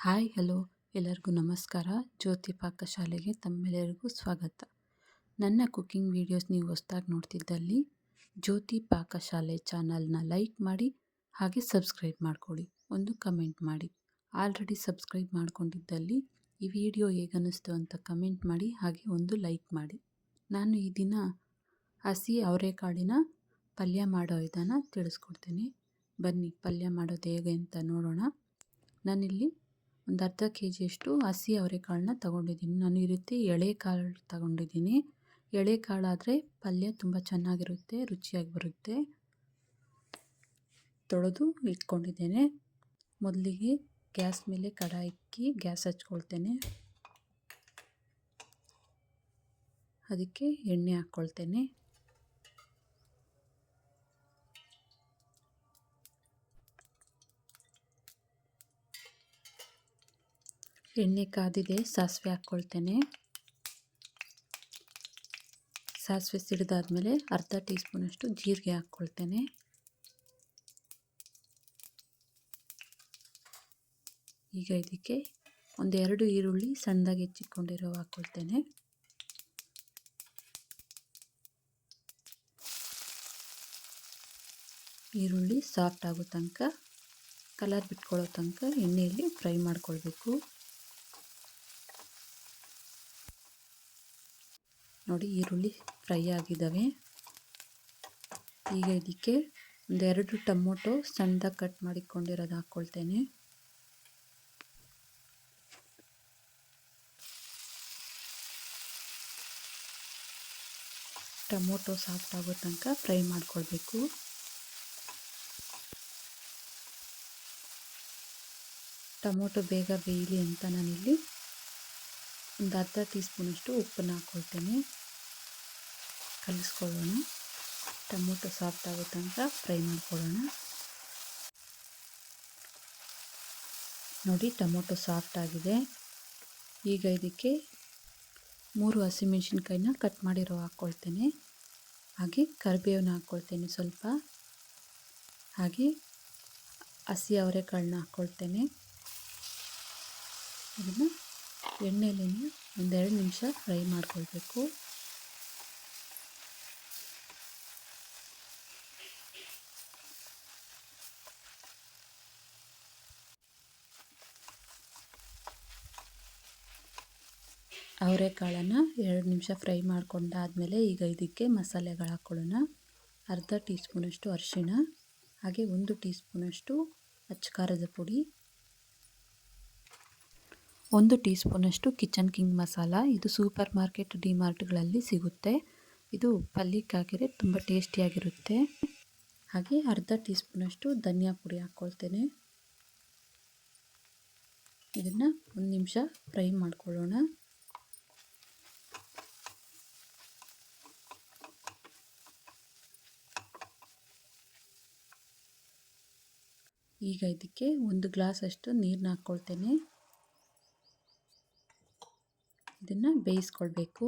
Hi hello ಎಲ್ಲರಿಗೂ ನಮಸ್ಕಾರ. ಜ್ಯೋತಿ ಪಾಕಶಾಲೆಗೆ ತಮ್ಮೆಲ್ಲರಿಗೂ ಸ್ವಾಗತ. ನನ್ನ ಕುಕ್ಕಿಂಗ್ ವೀಡಿಯೋಸ್ ನೀವು ಹೊಸದಾಗಿ ನೋಡ್ತಿದ್ದಲ್ಲಿ ಜ್ಯೋತಿ ಪಾಕಶಾಲೆ ಚಾನಲ್ನ ಲೈಕ್ ಮಾಡಿ, ಹಾಗೆ ಸಬ್ಸ್ಕ್ರೈಬ್ ಮಾಡ್ಕೊಳ್ಳಿ, ಒಂದು ಕಮೆಂಟ್ ಮಾಡಿ. ಆಲ್ರೆಡಿ ಸಬ್ಸ್ಕ್ರೈಬ್ ಮಾಡ್ಕೊಂಡಿದ್ದಲ್ಲಿ ಈ ವಿಡಿಯೋ ಹೇಗನ್ನಿಸ್ತು ಅಂತ ಕಮೆಂಟ್ ಮಾಡಿ, ಹಾಗೆ ಒಂದು ಲೈಕ್ ಮಾಡಿ. ನಾನು ಈ ದಿನ ಹಸಿ ಅವರೆಕಾಳಿನ ಪಲ್ಯ ಮಾಡೋ ವಿಧಾನ ತಿಳಿಸ್ಕೊಡ್ತೀನಿ. ಬನ್ನಿ ಪಲ್ಯ ಮಾಡೋದು ಹೇಗೆ ಅಂತ ನೋಡೋಣ. ನಾನಿಲ್ಲಿ ಒಂದು ಅರ್ಧ ಕೆಜಿಯಷ್ಟು ಹಸಿ ಅವರೆಕಾಳನ್ನ ತೊಗೊಂಡಿದ್ದೀನಿ. ನಾನು ಈ ರೀತಿ ಎಳೆ ಕಾಳು ತೊಗೊಂಡಿದ್ದೀನಿ. ಎಳೆ ಕಾಳಾದರೆ ಪಲ್ಯ ತುಂಬ ಚೆನ್ನಾಗಿರುತ್ತೆ, ರುಚಿಯಾಗಿ ಬರುತ್ತೆ. ತೊಳೆದು ಇಟ್ಕೊಂಡಿದ್ದೇನೆ. ಮೊದಲಿಗೆ ಗ್ಯಾಸ್ ಮೇಲೆ ಕಡಾಯಿ ಇಕ್ಕಿ ಗ್ಯಾಸ್ ಹಚ್ಕೊಳ್ತೇನೆ. ಅದಕ್ಕೆ ಎಣ್ಣೆ ಹಾಕ್ಕೊಳ್ತೇನೆ. ಎಣ್ಣೆ ಕಾದಿದೆ, ಸಾಸಿವೆ ಹಾಕ್ಕೊಳ್ತೇನೆ. ಸಾಸಿವೆ ಸಿಡಿದಾದ್ಮೇಲೆ ಅರ್ಧ ಟೀ ಸ್ಪೂನಷ್ಟು ಜೀರಿಗೆ ಹಾಕ್ಕೊಳ್ತೇನೆ. ಈಗ ಇದಕ್ಕೆ ಒಂದೆರಡು ಈರುಳ್ಳಿ ಸಣ್ಣದಾಗಿ ಹೆಚ್ಚಿಕೊಂಡಿರೋ ಹಾಕ್ಕೊಳ್ತೇನೆ. ಈರುಳ್ಳಿ ಸಾಫ್ಟ್ ಆಗೋ ತನಕ, ಕಲರ್ ಬಿಟ್ಕೊಳ್ಳೋ ತನಕ ಎಣ್ಣೆಯಲ್ಲಿ ಫ್ರೈ ಮಾಡ್ಕೊಳ್ಬೇಕು. ನೋಡಿ, ಈರುಳ್ಳಿ ಫ್ರೈ ಆಗಿದ್ದಾವೆ. ಈಗ ಇದಕ್ಕೆ ಒಂದೆರಡು ಟೊಮೊಟೊ ಸಣ್ಣದಾಗಿ ಕಟ್ ಮಾಡಿಕೊಂಡಿರೋದು ಹಾಕ್ಕೊಳ್ತೇನೆ. ಟೊಮೊಟೊ ಸಾಫ್ಟ್ ಆಗೋ ತನಕ ಫ್ರೈ ಮಾಡ್ಕೊಳ್ಬೇಕು. ಟೊಮೊಟೊ ಬೇಗ ಬೇಯಲಿ ಅಂತ ನಾನಿಲ್ಲಿ ಒಂದು ಅರ್ಧ ಟೀ ಸ್ಪೂನಷ್ಟು ಉಪ್ಪನ್ನು ಹಾಕ್ಕೊಳ್ತೇನೆ. ಕಲಿಸ್ಕೊಳ್ಳೋಣ. ಟೊಮೊಟೊ ಸಾಫ್ಟ್ ಆಗೋ ತನಕ ಫ್ರೈ ಮಾಡ್ಕೊಳ್ಳೋಣ. ನೋಡಿ, ಟೊಮೊಟೊ ಸಾಫ್ಟ್ ಆಗಿದೆ. ಈಗ ಇದಕ್ಕೆ 3 ಹಸಿಮೆಣಸಿನ್ಕಾಯಿನ ಕಟ್ ಮಾಡಿರೋ ಹಾಕ್ಕೊಳ್ತೇನೆ. ಹಾಗೆ ಕರಿಬೇವನ್ನ ಹಾಕ್ಕೊಳ್ತೇನೆ ಸ್ವಲ್ಪ. ಹಾಗೆ ಹಸಿ ಅವರೆಕಾಳನ್ನ ಹಾಕ್ಕೊಳ್ತೇನೆ. ಇದನ್ನು ಎಣ್ಣೆಯಲ್ಲಿ ಒಂದೆರಡು ನಿಮಿಷ ಫ್ರೈ ಮಾಡ್ಕೊಳ್ಬೇಕು. ಅವರೆಕಾಳನ್ನು 2 ನಿಮಿಷ ಫ್ರೈ ಮಾಡ್ಕೊಂಡಾದಮೇಲೆ ಈಗ ಇದಕ್ಕೆ ಮಸಾಲೆಗಳು ಹಾಕ್ಕೊಳ್ಳೋಣ. ಅರ್ಧ ಟೀ ಸ್ಪೂನಷ್ಟು ಅರಿಶಿಣ, ಹಾಗೆ 1 ಟೀ ಸ್ಪೂನಷ್ಟು ಅಚ್ಚ ಖಾರದ ಪುಡಿ, 1 ಟೀ ಸ್ಪೂನಷ್ಟು ಕಿಚನ್ ಕಿಂಗ್ ಮಸಾಲ. ಇದು ಸೂಪರ್ ಮಾರ್ಕೆಟ್, ಡಿಮಾರ್ಟ್ಗಳಲ್ಲಿ ಸಿಗುತ್ತೆ. ಇದು ಪಲ್ಯಕ್ಕೆ ಹಾಕಿದರೆ ತುಂಬ ಟೇಸ್ಟಿಯಾಗಿರುತ್ತೆ. ಹಾಗೆ ಅರ್ಧ ಟೀ ಸ್ಪೂನಷ್ಟು ಧನಿಯಾ ಪುಡಿ ಹಾಕ್ಕೊಳ್ತೇನೆ. ಇದನ್ನು 1 ನಿಮಿಷ ಫ್ರೈ ಮಾಡ್ಕೊಳ್ಳೋಣ. ಈಗ ಇದಕ್ಕೆ 1 ಗ್ಲಾಸ್ ಅಷ್ಟು ನೀರನ್ನ ಹಾಕ್ಕೊಳ್ತೇನೆ. ಇದನ್ನು ಬೇಯಿಸ್ಕೊಳ್ಬೇಕು.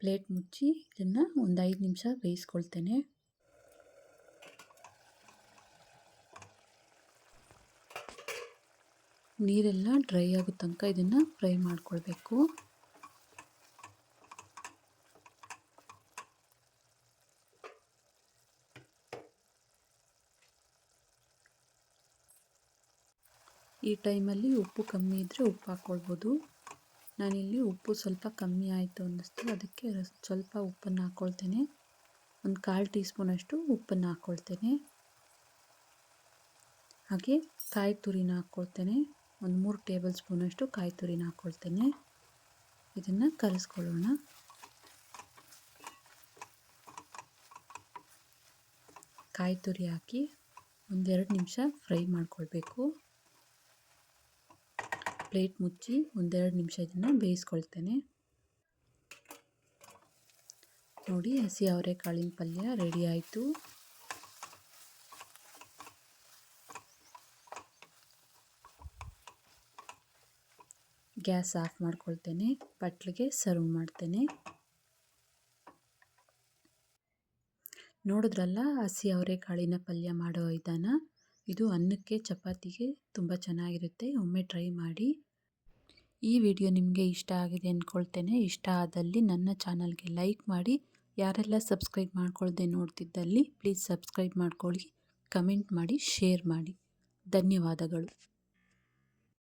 ಪ್ಲೇಟ್ ಮುಚ್ಚಿ ಇದನ್ನು ಒಂದು 5 ನಿಮಿಷ ಬೇಯಿಸ್ಕೊಳ್ತೇನೆ. ನೀರೆಲ್ಲ ಡ್ರೈ ಆಗೋ ತನಕ ಇದನ್ನು ಫ್ರೈ ಮಾಡ್ಕೊಳ್ಬೇಕು. ಈ ಟೈಮಲ್ಲಿ ಉಪ್ಪು ಕಮ್ಮಿ ಇದ್ದರೆ ಉಪ್ಪು ಹಾಕ್ಕೊಳ್ಬೋದು. ನಾನಿಲ್ಲಿ ಉಪ್ಪು ಸ್ವಲ್ಪ ಕಮ್ಮಿ ಆಯಿತು ಅನ್ನಿಸ್ತು, ಅದಕ್ಕೆ ಸ್ವಲ್ಪ ಉಪ್ಪನ್ನು ಹಾಕ್ಕೊಳ್ತೇನೆ. ಒಂದು 1/4 ಟೀ ಸ್ಪೂನಷ್ಟು ಉಪ್ಪನ್ನು ಹಾಕ್ಕೊಳ್ತೇನೆ. ಹಾಗೆ ಕಾಯಿ ತುರಿನ ಹಾಕ್ಕೊಳ್ತೇನೆ. ಒಂದು 3 ಟೇಬಲ್ ಸ್ಪೂನಷ್ಟು ಕಾಯಿ ತುರಿನ ಹಾಕ್ಕೊಳ್ತೇನೆ. ಇದನ್ನು ಕಲಿಸ್ಕೊಳ್ಳೋಣ. ಕಾಯಿ ತುರಿ ಹಾಕಿ ಒಂದೆರಡು ನಿಮಿಷ ಫ್ರೈ ಮಾಡ್ಕೊಳ್ಬೇಕು. ಪ್ಲೇಟ್ ಮುಚ್ಚಿ ಒಂದೆರಡು ನಿಮಿಷ ಇದನ್ನು ಬೇಯಿಸ್ಕೊಳ್ತೇನೆ. ನೋಡಿ, ಹಸಿ ಅವರೆಕಾಳಿನ ಪಲ್ಯ ರೆಡಿ ಆಯಿತು. ಗ್ಯಾಸ್ ಆಫ್ ಮಾಡ್ಕೊಳ್ತೇನೆ. ಬಟ್ಲಿಗೆ ಸರ್ವ್ ಮಾಡ್ತೇನೆ. ನೋಡಿದ್ರಲ್ಲ ಹಸಿ ಅವರೆಕಾಳಿನ ಪಲ್ಯ ಮಾಡೋ ವಿಧಾನ. ಇದು ಅನ್ನಕ್ಕೆ ಚಪಾತಿಗೆ ತುಂಬ ಚೆನ್ನಾಗಿರುತ್ತೆ. ಒಮ್ಮೆ ಟ್ರೈ ಮಾಡಿ. ಈ ವಿಡಿಯೋ ನಿಮಗೆ ಇಷ್ಟ ಆಗಿದೆ ಅಂದ್ಕೊಳ್ತೇನೆ. ಇಷ್ಟ ಆದಲ್ಲಿ ನನ್ನ ಚಾನಲ್ಗೆ ಲೈಕ್ ಮಾಡಿ. ಯಾರೆಲ್ಲ ಸಬ್ಸ್ಕ್ರೈಬ್ ಮಾಡ್ಕೊಳ್ದೆ ನೋಡ್ತಿದ್ದಲ್ಲಿ ಪ್ಲೀಸ್ ಸಬ್ಸ್ಕ್ರೈಬ್ ಮಾಡ್ಕೊಳ್ಳಿ, ಕಮೆಂಟ್ ಮಾಡಿ, ಶೇರ್ ಮಾಡಿ. ಧನ್ಯವಾದಗಳು.